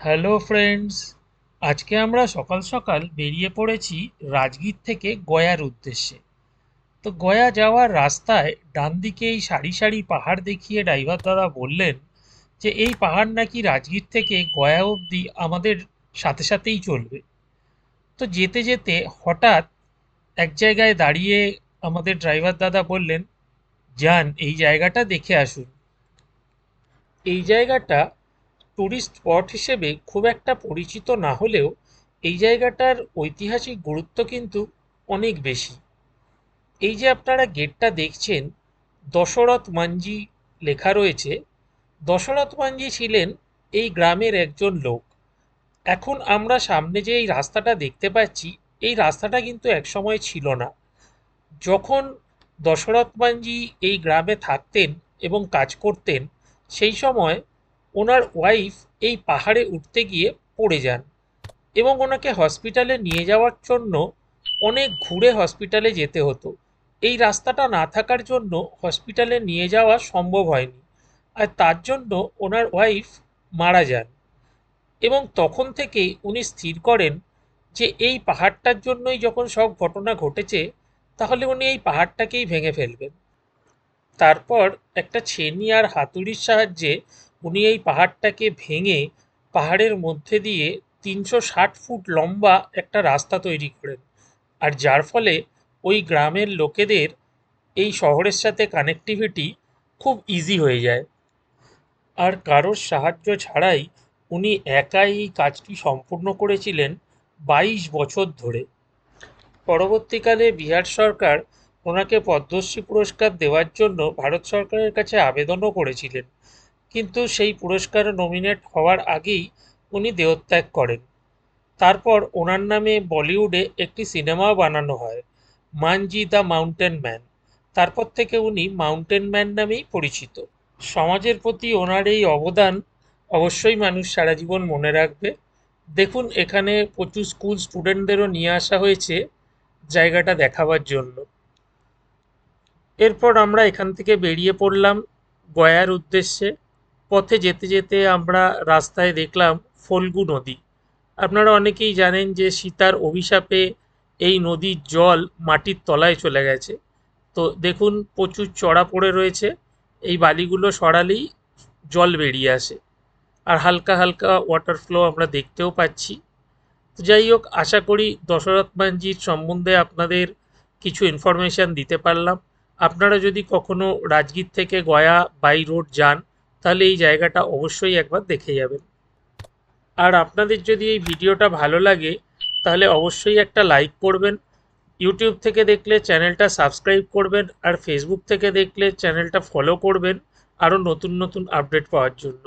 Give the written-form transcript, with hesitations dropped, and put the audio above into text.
Hello friends, আজকে আমরা সকাল সকাল বেরিয়ে পড়েছি রাজগীর থেকে গয়ার উদ্দেশ্যে। তো গয়া যাওয়ার রাস্তায় ডান দিকে এই সারি সারি পাহাড় দেখিয়ে ড্রাইভার দাদা বললেন যে এই পাহাড় নাকি রাজগীর থেকে গয়া অবধি আমাদের সাথে সাথেই চলবে। তো যেতে যেতে হঠাৎ এক জায়গায় দাঁড়িয়ে আমাদের ড্রাইভার দাদা বললেন, যান এই জায়গাটা দেখে আসুন। এই জায়গাটা টুরিস্ট স্পট হিসেবে খুব একটা পরিচিত না হলেও এই জায়গাটার ঐতিহাসিক গুরুত্ব কিন্তু অনেক বেশি। এই যে আপনারা গেটটা দেখছেন, দশরথ মাঞ্জি লেখা রয়েছে। দশরথ মাঞ্জি ছিলেন এই গ্রামের একজন লোক। এখন আমরা সামনে যে এই রাস্তাটা দেখতে পাচ্ছি, এই রাস্তাটা কিন্তু একসময় ছিল না। যখন দশরথ মাঞ্জি এই গ্রামে থাকতেন এবং কাজ করতেন, সেই সময় ওনার ওয়াইফ এই পাহাড়ে উঠতে গিয়ে পড়ে যান এবং ওনাকে হসপিটালে নিয়ে যাওয়ার জন্য অনেক ঘুরে হসপিটালে যেতে হতো। এই রাস্তাটা না থাকার জন্য হসপিটালে নিয়ে যাওয়া সম্ভব হয়নি, আর তার জন্য ওনার ওয়াইফ মারা যান। এবং তখন থেকেই উনি স্থির করেন যে এই পাহাড়টার জন্যই যখন সব ঘটনা ঘটেছে, তাহলে উনি এই পাহাড়টাকেই ভেঙে ফেলবেন। তারপর একটা ছেনি আর হাতুড়ির সাহায্যে উনি এই পাহাড়টাকে ভেঙে পাহাড়ের মধ্যে দিয়ে ৩৬০ ফুট লম্বা একটা রাস্তা তৈরি করেন। আর যার ফলে ওই গ্রামের লোকেদের এই শহরের সাথে কানেক্টিভিটি খুব ইজি হয়ে যায়। আর কারোর সাহায্য ছাড়াই উনি একাই এই কাজটি সম্পূর্ণ করেছিলেন ২২ বছর ধরে। পরবর্তীকালে বিহার সরকার ওনাকে পদ্মশ্রী পুরস্কার দেওয়ার জন্য ভারত সরকারের কাছে আবেদনও করেছিলেন, কিন্তু সেই পুরস্কারে নমিনেট হওয়ার আগেই উনি দেহত্যাগ করেন। তারপর ওনার নামে বলিউডে একটি সিনেমাও বানানো হয়, মানজি দ্য মাউন্টেন ম্যান। তারপর থেকে উনি মাউন্টেন ম্যান নামেই পরিচিত। সমাজের প্রতি ওনার এই অবদান অবশ্যই মানুষ সারা জীবন মনে রাখবে। দেখুন, এখানে প্রচুর স্কুল স্টুডেন্টদেরও নিয়ে আসা হয়েছে জায়গাটা দেখাবার জন্য। এরপর আমরা এখান থেকে বেরিয়ে পড়লাম গয়ার উদ্দেশ্যে। পথে যেতে যেতে আমরা রাস্তায় দেখলাম ফল্গু নদী। আপনারা অনেকেই জানেন যে সীতার অভিশাপে এই নদীর জল মাটির তলায় চলে গেছে। তো দেখুন, প্রচুর চড়া পড়ে রয়েছে। এই বালিগুলো সরালেই জল বেরিয়ে আসে, আর হালকা হালকা ওয়াটার ফ্লো আমরা দেখতেও পাচ্ছি। তো যাই হোক, আশা করি দশরথ মাঞ্জির সম্বন্ধে আপনাদের কিছু ইনফরমেশান দিতে পারলাম। আপনারা যদি কখনো রাজগীর থেকে গয়া বাই রোড যান, তাহলে এই জায়গাটা অবশ্যই একবার দেখে যাবেন। আর আপনাদের যদি এই ভিডিওটা ভালো লাগে, তাহলে অবশ্যই একটা লাইক করবেন। ইউটিউব থেকে দেখলে চ্যানেলটা সাবস্ক্রাইব করবেন, আর ফেসবুক থেকে দেখলে চ্যানেলটা ফলো করবেন আরও নতুন নতুন আপডেট পাওয়ার জন্য।